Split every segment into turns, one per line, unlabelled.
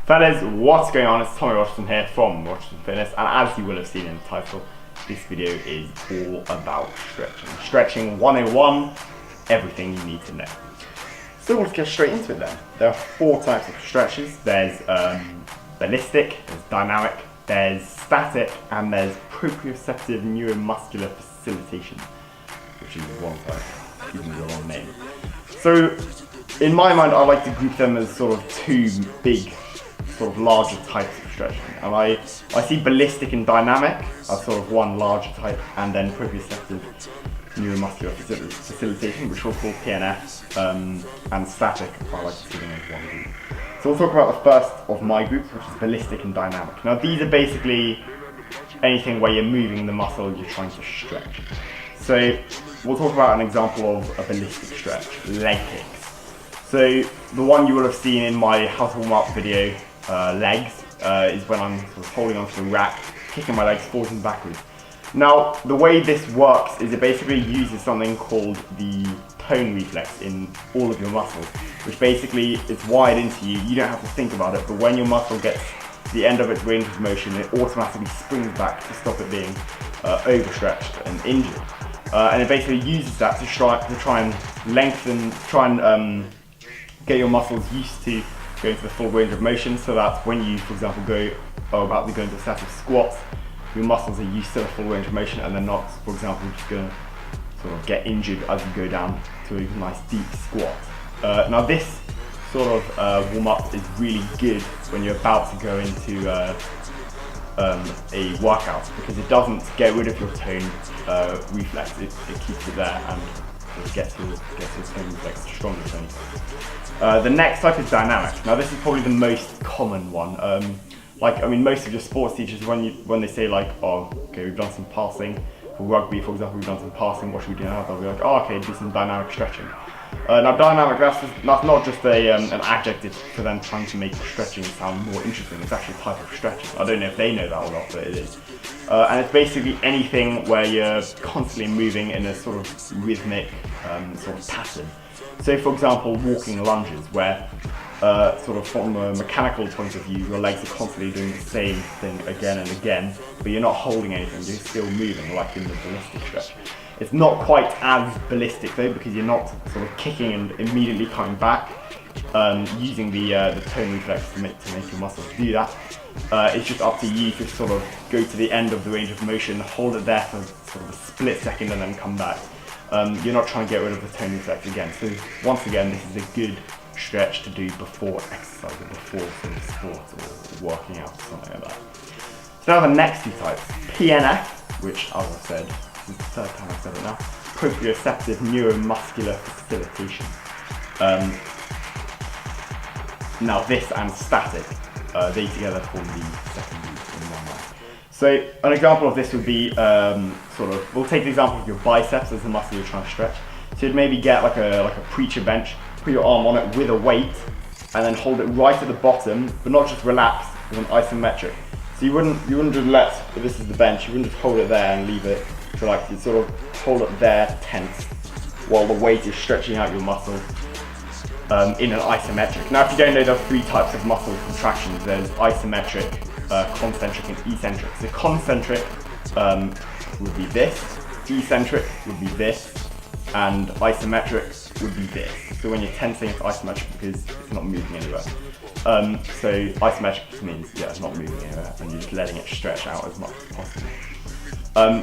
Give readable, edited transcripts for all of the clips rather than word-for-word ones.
Fellas, what's going on? It's Tommy Rogerson here from Rogerson Fitness, and as you will have seen in the title, this video is all about stretching. Stretching 101, everything you need to know. So let's get straight into it then. There are 4 types of stretches. There's ballistic, there's dynamic, there's static, and there's proprioceptive neuromuscular facilitation, which is one type, even with a long name. So in my mind, I like to group them as sort of 2 big, sort of larger types of stretching. And I see ballistic and dynamic as sort of one larger type, and then proprioceptive neuromuscular facilitation, which we'll call PNF, and static, I like to see them as one group. So we'll talk about the first of my groups, which is ballistic and dynamic. Now these are basically anything where you're moving the muscle you're trying to stretch. So we'll talk about an example of a ballistic stretch, leg kicks. So the one you will have seen in my how to warm up video, legs, is when I'm sort of holding onto the rack, kicking my legs forwards and backwards. Now, the way this works is it basically uses something called the tone reflex in all of your muscles, which basically is wired into you. You don't have to think about it, but when your muscle gets to the end of its range of motion, it automatically springs back to stop it being overstretched and injured. And it basically uses that to try and lengthen, get your muscles used to going to the full range of motion, so that when you, for example, are about to go into a static squat, your muscles are used to the full range of motion and they're not, for example, just going to sort of get injured as you go down to a nice deep squat. Now this sort of warm-up is really good when you're about to go into a workout, because it doesn't get rid of your tone reflex, it keeps it there and gets your tone reflex stronger. The next type is dynamic. Now this is probably the most common one. Most of your sports teachers, when they say like, oh, okay, we've done some passing, for rugby for example, we've done some passing, what should we do now? They'll be like, oh, okay, do some dynamic stretching. Now dynamic, that's not just an adjective for them trying to make stretching sound more interesting. It's actually a type of stretching. I don't know if they know that or not, but it is. And it's basically anything where you're constantly moving in a sort of rhythmic sort of pattern. So for example, walking lunges, where sort of from a mechanical point of view, your legs are constantly doing the same thing again and again, but you're not holding anything, you're still moving, like in the ballistic stretch. It's not quite as ballistic though, because you're not sort of kicking and immediately coming back, using the tone reflex to make your muscles do that. It's just up to you to sort of go to the end of the range of motion, hold it there for sort of a split second and then come back. You're not trying to get rid of the tone reflex again. So once again, this is a good stretch to do before exercise or before sort of sport or working out or something like that. So now the next 2 types, PNF, which as I said, this is the 3rd time I've said it now, proprioceptive neuromuscular facilitation. Now this and static, they together form the second group in my mind. So an example of this would be we'll take the example of your biceps as the muscle you're trying to stretch. So you'd maybe get like a preacher bench, put your arm on it with a weight, and then hold it right at the bottom, but not just relaxed, with an isometric. So you wouldn't just let, if this is the bench, you wouldn't just hold it there and leave it. So like you'd sort of hold it there tense, while the weight is stretching out your muscle in an isometric. Now if you don't know, there are 3 types of muscle contractions. There's isometric, concentric and eccentric. So concentric would be this, eccentric would be this, and isometric would be this. So when you're tensing, it's isometric because it's not moving anywhere. So isometric means, yeah, it's not moving anywhere and you're just letting it stretch out as much as possible.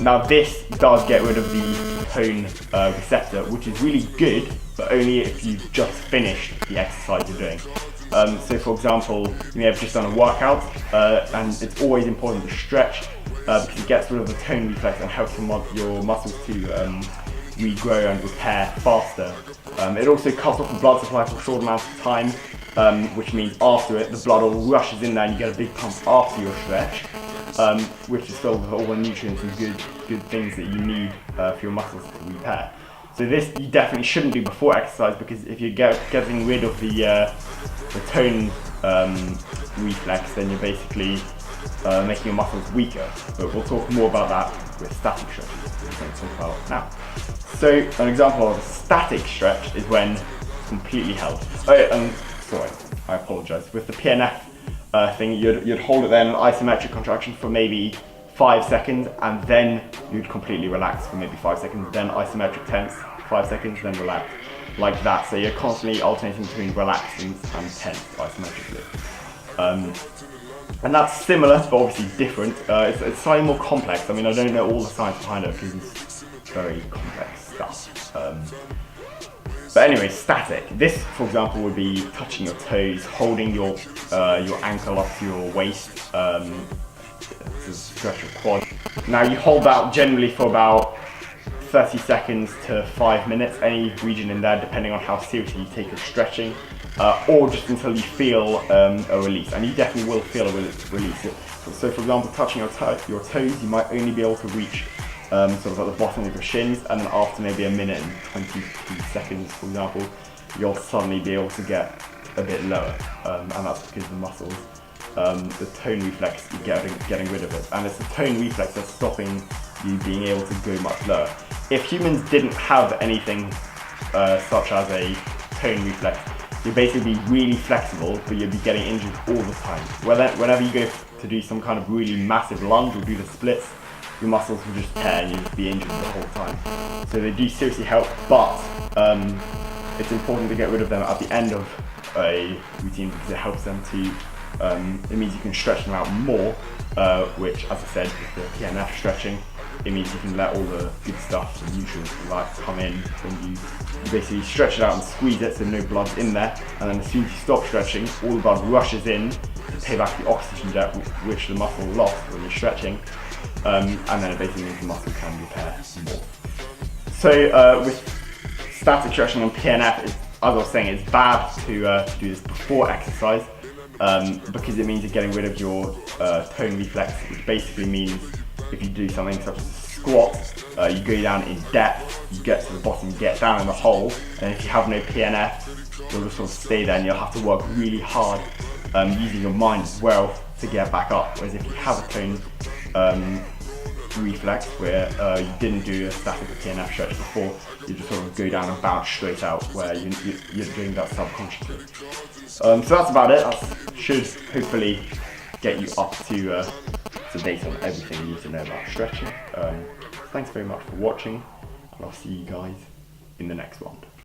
Now this does get rid of the tone receptor, which is really good, but only if you've just finished the exercise you're doing. So for example, you may have just done a workout, and it's always important to stretch because it gets rid of the tone reflex and helps your muscles to regrow and repair faster. It also cuts off the blood supply for a short amount of time, which means after it, the blood all rushes in there and you get a big pump after your stretch, which is filled with all the nutrients and good things that you need for your muscles to repair. So this you definitely shouldn't do before exercise, because if you're getting rid of the tone reflex, then you're basically making your muscles weaker. But we'll talk more about that with static stretches, which we're going to talk about now. So an example of a static stretch is when it's completely held. Oh, sorry, I apologise. With the PNF, thing, you'd hold it there in an isometric contraction for maybe 5 seconds, and then you'd completely relax for maybe 5 seconds, then isometric tense, 5 seconds, then relax, like that. So you're constantly alternating between relaxed and tense isometrically. And that's similar, but obviously different. It's slightly more complex. I mean, I don't know all the science behind it because it's very complex stuff. But anyway, static. This, for example, would be touching your toes, holding your ankle up to your waist to stretch your quad. Now you hold that generally for about 30 seconds to 5 minutes, any region in there, depending on how seriously you take your stretching, or just until you feel a release. And you definitely will feel a release. So for example, touching your toes, you might only be able to reach sort of at the bottom of your shins, and then after maybe a minute and 22 seconds, for example, you'll suddenly be able to get a bit lower, and that's because the muscles, the tone reflex, you're getting rid of it, and it's the tone reflex that's stopping you being able to go much lower. If humans didn't have anything such as a tone reflex, you'd basically be really flexible, but you'd be getting injured all the time. Whenever you go to do some kind of really massive lunge or do the splits, your muscles will just tear and you'll just be injured the whole time. So they do seriously help, but it's important to get rid of them at the end of a routine because it helps them to, it means you can stretch them out more, which, as I said, with the PNF stretching, it means you can let all the good stuff, the nutrients and life come in when you basically stretch it out and squeeze it so no blood's in there, and then as soon as you stop stretching, all the blood rushes in to pay back the oxygen debt which the muscle lost when you're stretching, and then it basically means the muscle can repair more. So with static stretching and PNF, as I was saying, it's bad to do this before exercise because it means you're getting rid of your tone reflex, which basically means if you do something such as a squat, you go down in depth, you get to the bottom, you get down in the hole, and if you have no PNF, you'll just sort of stay there and you'll have to work really hard using your mind as well to get back up. Whereas if you have a tone reflex where you didn't do a static PNF stretch before, you just sort of go down and bounce straight out where you're doing that subconsciously. So that's about it. That should hopefully get you up to date on everything you need to know about stretching. Thanks very much for watching, and I'll see you guys in the next one.